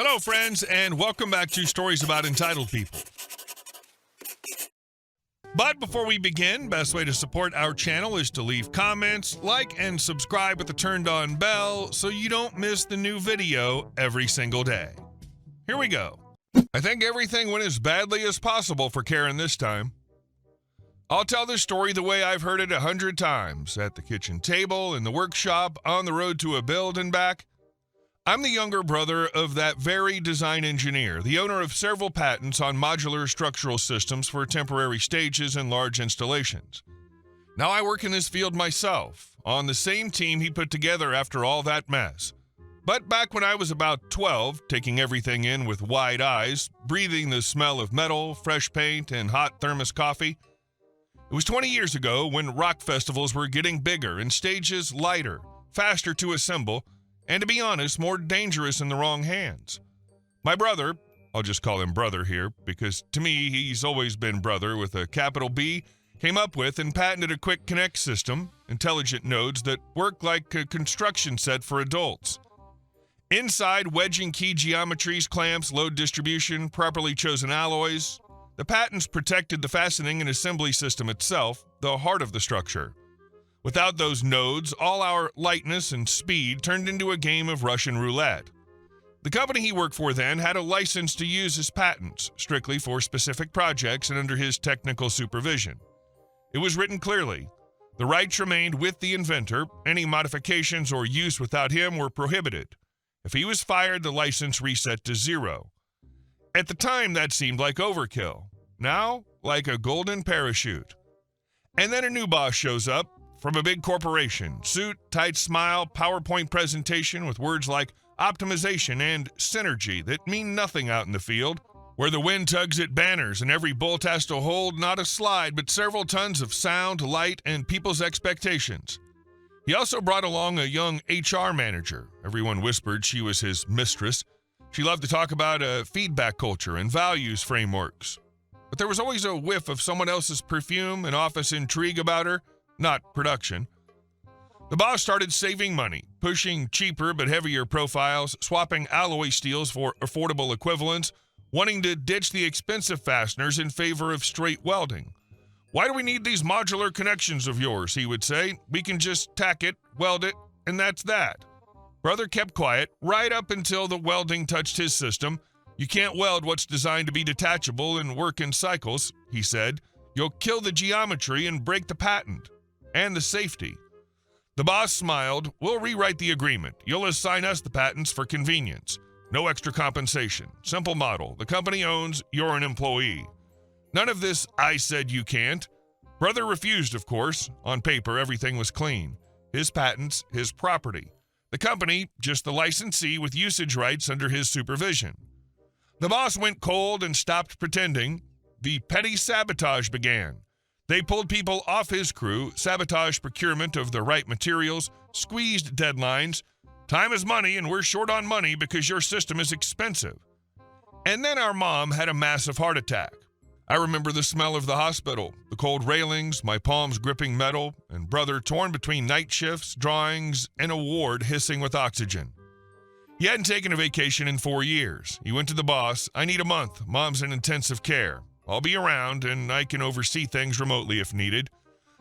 Hello, friends, and welcome back to Stories About Entitled People. But before we begin, best way to support our channel is to leave comments, like, and subscribe with the turned-on bell so you don't miss the new video every single day. Here we go. I think everything went as badly as possible for Karen this time. I'll tell this story the way I've heard it 100 times, at the kitchen table, in the workshop, on the road to a build and back. I'm the younger brother of that very design engineer, the owner of several patents on modular structural systems for temporary stages and large installations. Now I work in this field myself, on the same team he put together after all that mess. But back when I was about 12, taking everything in with wide eyes, breathing the smell of metal, fresh paint, and hot thermos coffee, it was 20 years ago when rock festivals were getting bigger and stages lighter, faster to assemble, and to be honest, more dangerous in the wrong hands. My brother, I'll just call him brother here, because to me he's always been brother with a capital B, came up with and patented a quick connect system, intelligent nodes that work like a construction set for adults. Inside, wedging key geometries, clamps, load distribution, properly chosen alloys. The patents protected the fastening and assembly system itself, the heart of the structure. Without those nodes, all our lightness and speed turned into a game of Russian roulette. The company he worked for then had a license to use his patents, strictly for specific projects and under his technical supervision. It was written clearly. The rights remained with the inventor. Any modifications or use without him were prohibited. If he was fired, the license reset to 0. At the time, that seemed like overkill. Now, like a golden parachute. And then a new boss shows up from a big corporation. Suit, tight smile, PowerPoint presentation with words like optimization and synergy that mean nothing out in the field, where the wind tugs at banners and every bolt has to hold not a slide but several tons of sound, light, and people's expectations. He also brought along a young HR manager. Everyone whispered she was his mistress. She loved to talk about feedback culture and values frameworks. But there was always a whiff of someone else's perfume and office intrigue about her, not production. The boss started saving money, pushing cheaper but heavier profiles, swapping alloy steels for affordable equivalents, wanting to ditch the expensive fasteners in favor of straight welding. "Why do we need these modular connections of yours?" he would say. "We can just tack it, weld it, and that's that." Brother kept quiet right up until the welding touched his system. "You can't weld what's designed to be detachable and work in cycles," he said. "You'll kill the geometry and break the patent and the safety." The boss smiled. "We'll rewrite the agreement. You'll assign us the patents for convenience. No extra compensation. Simple model. The company owns, you're an employee." None of this, "I said you can't." Brother refused, of course. On paper, everything was clean. His patents, his property. The company, just the licensee with usage rights under his supervision. The boss went cold and stopped pretending. The petty sabotage began. They pulled people off his crew, sabotaged procurement of the right materials, squeezed deadlines. "Time is money, and we're short on money because your system is expensive." And then our mom had a massive heart attack. I remember the smell of the hospital, the cold railings, my palms gripping metal, and brother torn between night shifts, drawings, and a ward hissing with oxygen. He hadn't taken a vacation in 4 years. He went to the boss. "I need a month. Mom's in intensive care. I'll be around, and I can oversee things remotely if needed."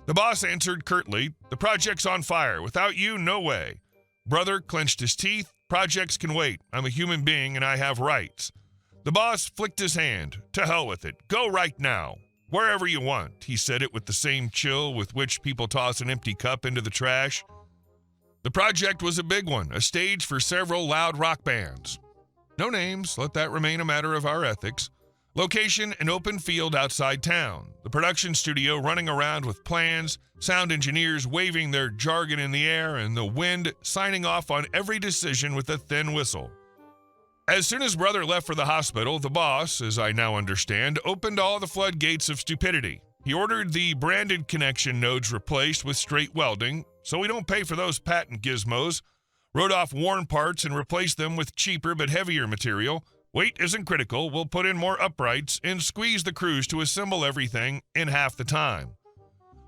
The boss answered curtly, "The project's on fire. Without you, no way." Brother clenched his teeth. "Projects can wait. I'm a human being, and I have rights." The boss flicked his hand. "To hell with it. Go right now. Wherever you want." He said it with the same chill with which people toss an empty cup into the trash. The project was a big one, a stage for several loud rock bands. No names, let that remain a matter of our ethics. Location, an open field outside town. The production studio running around with plans, sound engineers waving their jargon in the air, and the wind signing off on every decision with a thin whistle. As soon as brother left for the hospital, the boss, as I now understand, opened all the floodgates of stupidity. He ordered the branded connection nodes replaced with straight welding, so we don't pay for those patent gizmos, wrote off worn parts and replaced them with cheaper but heavier material. Weight isn't critical, we'll put in more uprights and squeeze the crews to assemble everything in half the time.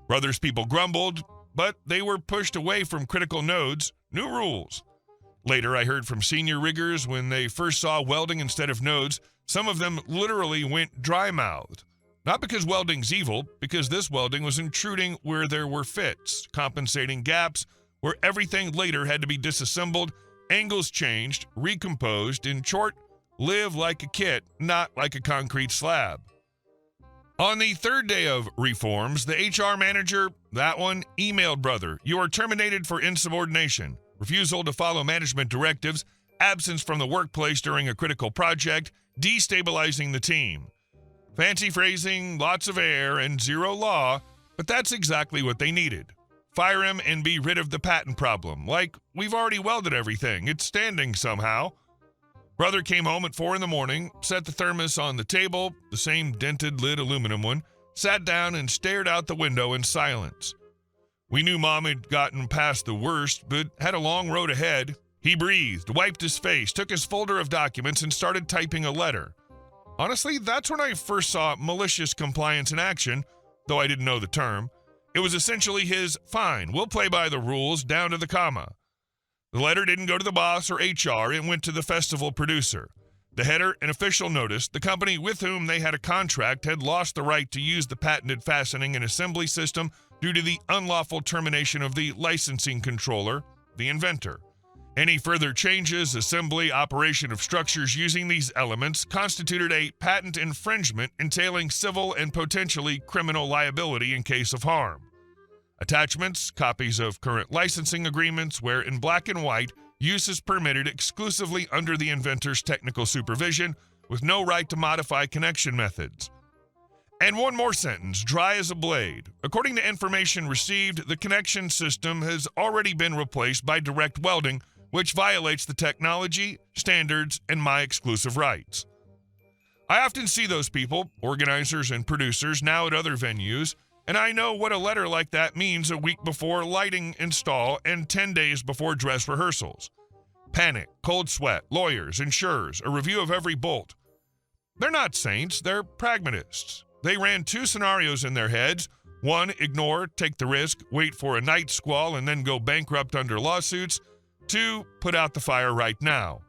Brother's people grumbled, but they were pushed away from critical nodes. New rules. Later, I heard from senior riggers when they first saw welding instead of nodes, some of them literally went dry-mouthed. Not because welding's evil, because this welding was intruding where there were fits, compensating gaps, where everything later had to be disassembled, angles changed, recomposed, in short, live like a kit, not like a concrete slab. On the third day of reforms, the HR manager, that one, emailed Brother, "You are terminated for insubordination, refusal to follow management directives, absence from the workplace during a critical project, destabilizing the team." Fancy phrasing, lots of air, and zero law, but that's exactly what they needed. Fire him and be rid of the patent problem. Like, we've already welded everything. It's standing somehow. Brother came home at 4 a.m, set the thermos on the table, the same dented lid aluminum one, sat down and stared out the window in silence. We knew Mom had gotten past the worst, but had a long road ahead. He breathed, wiped his face, took his folder of documents, and started typing a letter. Honestly, that's when I first saw malicious compliance in action, though I didn't know the term. It was essentially his, "Fine, we'll play by the rules, down to the comma." The letter didn't go to the boss or HR, it went to the festival producer. The header, an official notice, the company with whom they had a contract had lost the right to use the patented fastening and assembly system due to the unlawful termination of the licensing controller, the inventor. Any further changes, assembly, operation of structures using these elements constituted a patent infringement entailing civil and potentially criminal liability in case of harm. Attachments, copies of current licensing agreements where in black and white, use is permitted exclusively under the inventor's technical supervision with no right to modify connection methods. And one more sentence, dry as a blade. According to information received, the connection system has already been replaced by direct welding, which violates the technology, standards, and my exclusive rights. I often see those people, organizers and producers, now at other venues, and I know what a letter like that means a week before lighting install and 10 days before dress rehearsals. Panic, cold sweat, lawyers, insurers, a review of every bolt. They're not saints, they're pragmatists. They ran 2 scenarios in their heads. 1, ignore, take the risk, wait for a night squall, and then go bankrupt under lawsuits. 2, put out the fire right now.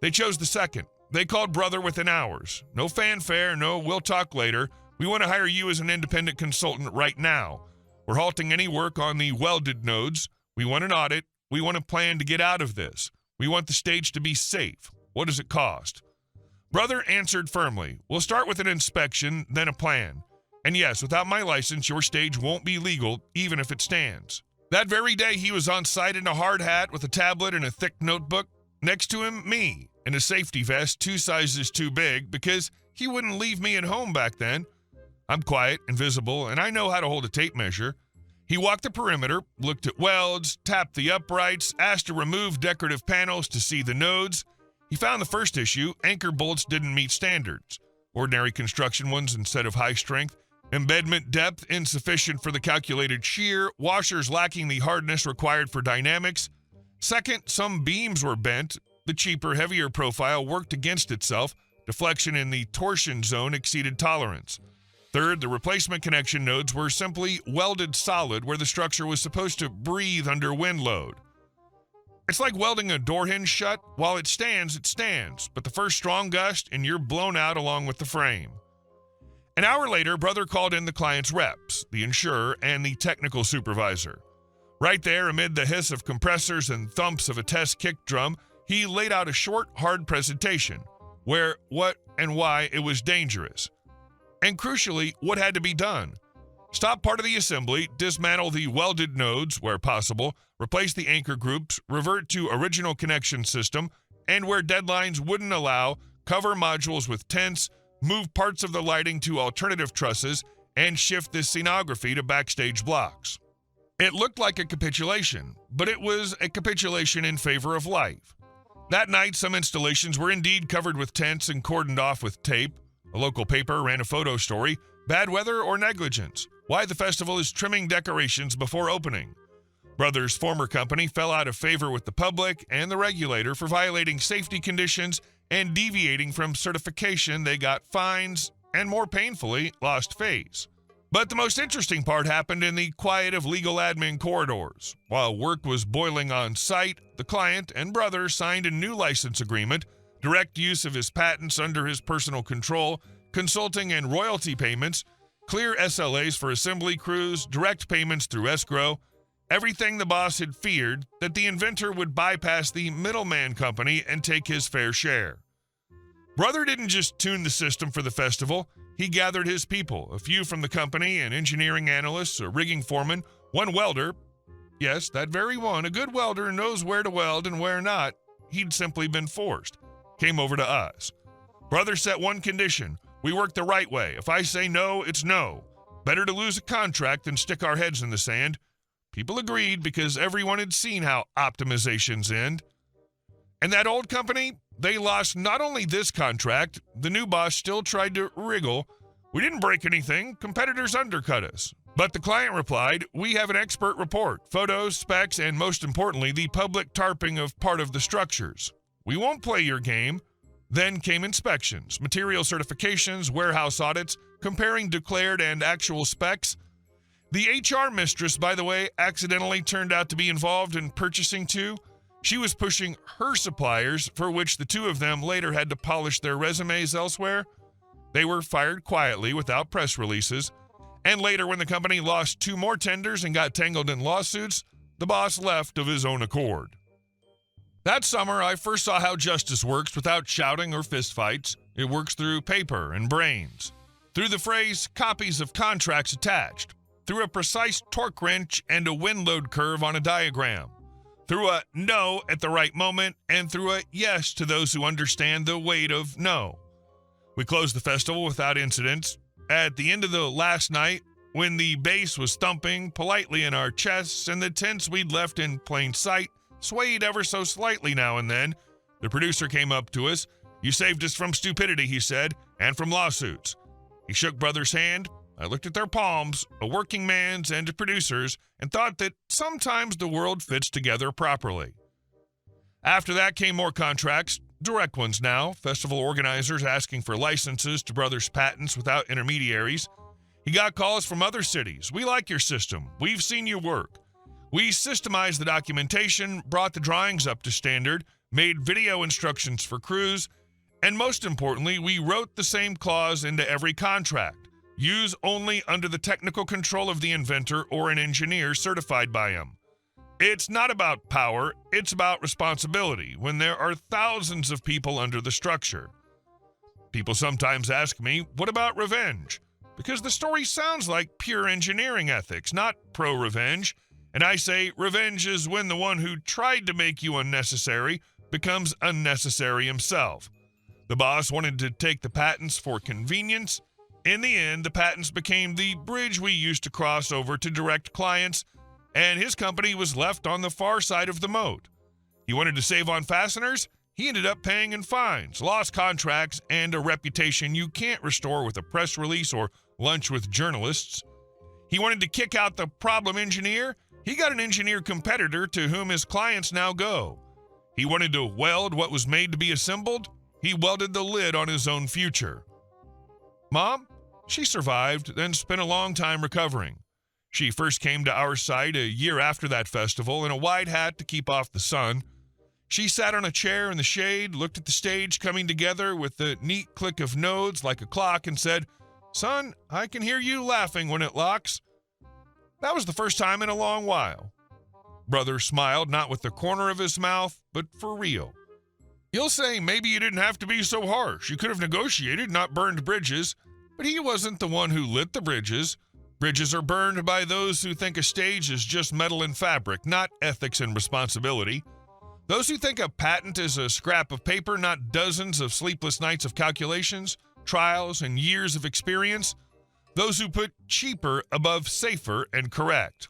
They chose the second. They called Brother within hours. No fanfare, no we'll talk later. We want to hire you as an independent consultant right now. We're halting any work on the welded nodes. We want an audit. We want a plan to get out of this. We want the stage to be safe. What does it cost? Brother answered firmly, "We'll start with an inspection, then a plan. And yes, without my license, your stage won't be legal, even if it stands." That very day, he was on site in a hard hat with a tablet and a thick notebook. Next to him, me, in a safety vest 2 sizes too big, because he wouldn't leave me at home back then. I'm quiet, invisible, and I know how to hold a tape measure. He walked the perimeter, looked at welds, tapped the uprights, asked to remove decorative panels to see the nodes. He found the first issue, anchor bolts didn't meet standards. Ordinary construction ones instead of high strength. Embedment depth insufficient for the calculated shear, washers lacking the hardness required for dynamics. Second, some beams were bent. The cheaper, heavier profile worked against itself. Deflection in the torsion zone exceeded tolerance. Third, the replacement connection nodes were simply welded solid where the structure was supposed to breathe under wind load. It's like welding a door hinge shut. While it stands, but the first strong gust and you're blown out along with the frame. An hour later, Brother called in the client's reps, the insurer, and the technical supervisor. Right there, amid the hiss of compressors and thumps of a test kick drum, he laid out a short, hard presentation, where, what, and why it was dangerous. And crucially, what had to be done. Stop part of the assembly, dismantle the welded nodes where possible, replace the anchor groups, revert to original connection system, and where deadlines wouldn't allow, cover modules with tents, move parts of the lighting to alternative trusses, and shift the scenography to backstage blocks. It looked like a capitulation, but it was a capitulation in favor of life. That night, some installations were indeed covered with tents and cordoned off with tape. A local paper ran a photo story, bad weather or negligence, why the festival is trimming decorations before opening. Brother's former company fell out of favor with the public and the regulator for violating safety conditions and deviating from certification. They got fines and, more painfully, lost face. But the most interesting part happened in the quiet of legal admin corridors. While work was boiling on site, the client and brother signed a new license agreement, direct use of his patents under his personal control, consulting and royalty payments, clear SLAs for assembly crews, direct payments through escrow, everything the boss had feared, that the inventor would bypass the middleman company and take his fair share. Brother didn't just tune the system for the festival. He gathered his people, a few from the company, an engineering analyst, a rigging foreman, one welder. Yes, that very one, a good welder knows where to weld and where not. He'd simply been forced. Came over to us. Brother set one condition. We work the right way. If I say no, it's no. Better to lose a contract than stick our heads in the sand. People agreed because everyone had seen how optimizations end. And that old company, they lost not only this contract, the new boss still tried to wriggle. We didn't break anything, competitors undercut us. But the client replied, we have an expert report, photos, specs, and most importantly, the public tarping of part of the structures. We won't play your game. Then came inspections, material certifications, warehouse audits, comparing declared and actual specs. The HR mistress, by the way, accidentally turned out to be involved in purchasing too. She was pushing her suppliers, for which the two of them later had to polish their resumes elsewhere. They were fired quietly without press releases. And later, when the company lost 2 more tenders and got tangled in lawsuits, the boss left of his own accord. That summer, I first saw how justice works without shouting or fistfights. It works through paper and brains, through the phrase copies of contracts attached, through a precise torque wrench and a wind load curve on a diagram, through a no at the right moment, and through a yes to those who understand the weight of no. We closed the festival without incidents. At the end of the last night, when the bass was thumping politely in our chests and the tents we'd left in plain sight swayed ever so slightly now and then, the producer came up to us. You saved us from stupidity, he said, and from lawsuits. He shook Brother's hand. I looked at their palms, a working man's and a producer's, and thought that sometimes the world fits together properly. After that came more contracts, direct ones now, festival organizers asking for licenses to Brother's patents without intermediaries. He got calls from other cities. We like your system. We've seen you work. We systemized the documentation, brought the drawings up to standard, made video instructions for crews, and most importantly, we wrote the same clause into every contract. Use only under the technical control of the inventor or an engineer certified by him. It's not about power, it's about responsibility when there are thousands of people under the structure. People sometimes ask me, what about revenge? Because the story sounds like pure engineering ethics, not pro-revenge. And I say revenge is when the one who tried to make you unnecessary becomes unnecessary himself. The boss wanted to take the patents for convenience. In the end, the patents became the bridge we used to cross over to direct clients, and his company was left on the far side of the moat. He wanted to save on fasteners. He ended up paying in fines, lost contracts, and a reputation you can't restore with a press release or lunch with journalists. He wanted to kick out the problem engineer. He got an engineer competitor to whom his clients now go. He wanted to weld what was made to be assembled. He welded the lid on his own future. Mom, she survived, then spent a long time recovering. She first came to our site a year after that festival in a wide hat to keep off the sun. She sat on a chair in the shade, looked at the stage coming together with the neat click of nodes like a clock and said, "Son, I can hear you laughing when it locks." That was the first time in a long while. Brother smiled, not with the corner of his mouth, but for real. You'll say maybe you didn't have to be so harsh. You could have negotiated, not burned bridges. But he wasn't the one who lit the bridges. Bridges are burned by those who think a stage is just metal and fabric, not ethics and responsibility. Those who think a patent is a scrap of paper, not dozens of sleepless nights of calculations, trials, and years of experience. Those who put cheaper above safer and correct.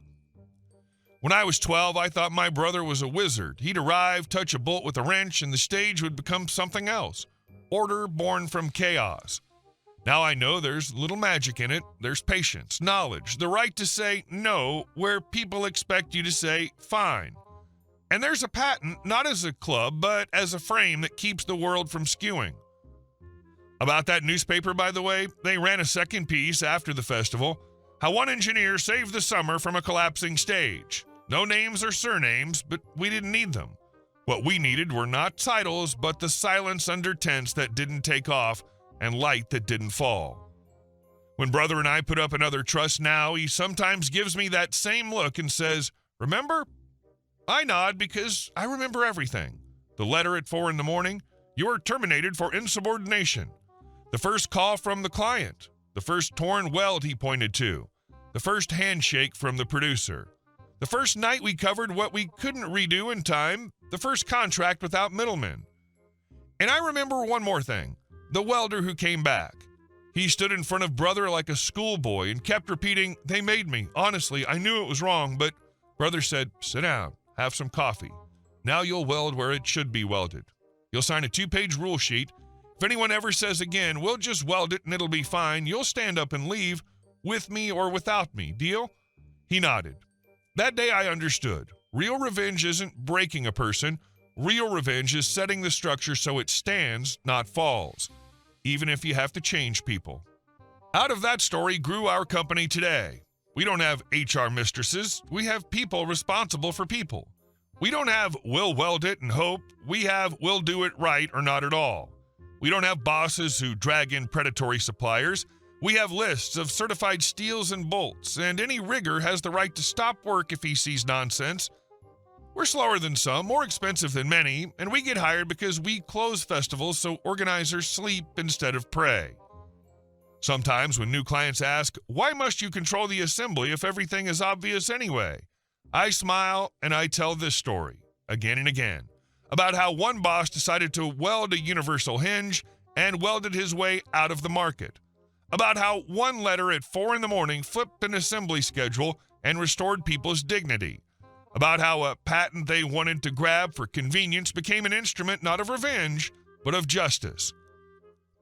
When I was 12, I thought my brother was a wizard. He'd arrive, touch a bolt with a wrench, and the stage would become something else. Order born from chaos. Now I know there's little magic in it. There's patience, knowledge, the right to say no where people expect you to say fine. And there's a patent, not as a club, but as a frame that keeps the world from skewing. About that newspaper, by the way, they ran a second piece after the festival. How one engineer saved the summer from a collapsing stage. No names or surnames, but we didn't need them. What we needed were not titles, but the silence under tents that didn't take off and light that didn't fall. When brother and I put up another trust now, he sometimes gives me that same look and says, "Remember?" I nod because I remember everything. The letter at 4 a.m, "You are terminated for insubordination." The first call from the client. The first torn weld he pointed to. The first handshake from the producer. The first night we covered what we couldn't redo in time. The first contract without middlemen. And I remember one more thing. The welder who came back. He stood in front of brother like a schoolboy and kept repeating, "They made me. Honestly, I knew it was wrong," but brother said, "Sit down, have some coffee. Now you'll weld where it should be welded. You'll sign a 2-page rule sheet. If anyone ever says again, we'll just weld it and it'll be fine, you'll stand up and leave, with me or without me. Deal?" He nodded. That day I understood. Real revenge isn't breaking a person. Real revenge is setting the structure so it stands, not falls, even if you have to change people. Out of that story grew our company today. We don't have HR mistresses. We have people responsible for people. We don't have "we'll weld it and hope." We have "we'll do it right or not at all." We don't have bosses who drag in predatory suppliers. We have lists of certified steels and bolts, and any rigger has the right to stop work if he sees nonsense. We're slower than some, more expensive than many, and we get hired because we close festivals so organizers sleep instead of pray. Sometimes when new clients ask, "Why must you control the assembly if everything is obvious anyway?" I smile and I tell this story, again and again, about how one boss decided to weld a universal hinge and welded his way out of the market. About how one letter at 4 a.m. flipped an assembly schedule and restored people's dignity. About how a patent they wanted to grab for convenience became an instrument not of revenge, but of justice.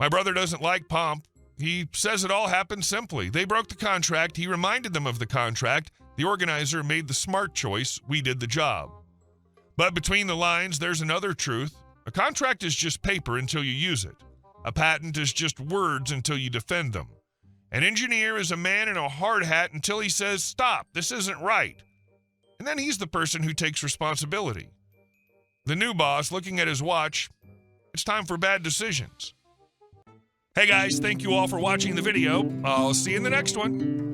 My brother doesn't like pomp. He says it all happened simply. They broke the contract. He reminded them of the contract. The organizer made the smart choice. We did the job. But between the lines, there's another truth. A contract is just paper until you use it. A patent is just words until you defend them. An engineer is a man in a hard hat until he says, "Stop, this isn't right." And then he's the person who takes responsibility. The new boss, looking at his watch, it's time for bad decisions. Hey guys, thank you all for watching the video. I'll see you in the next one.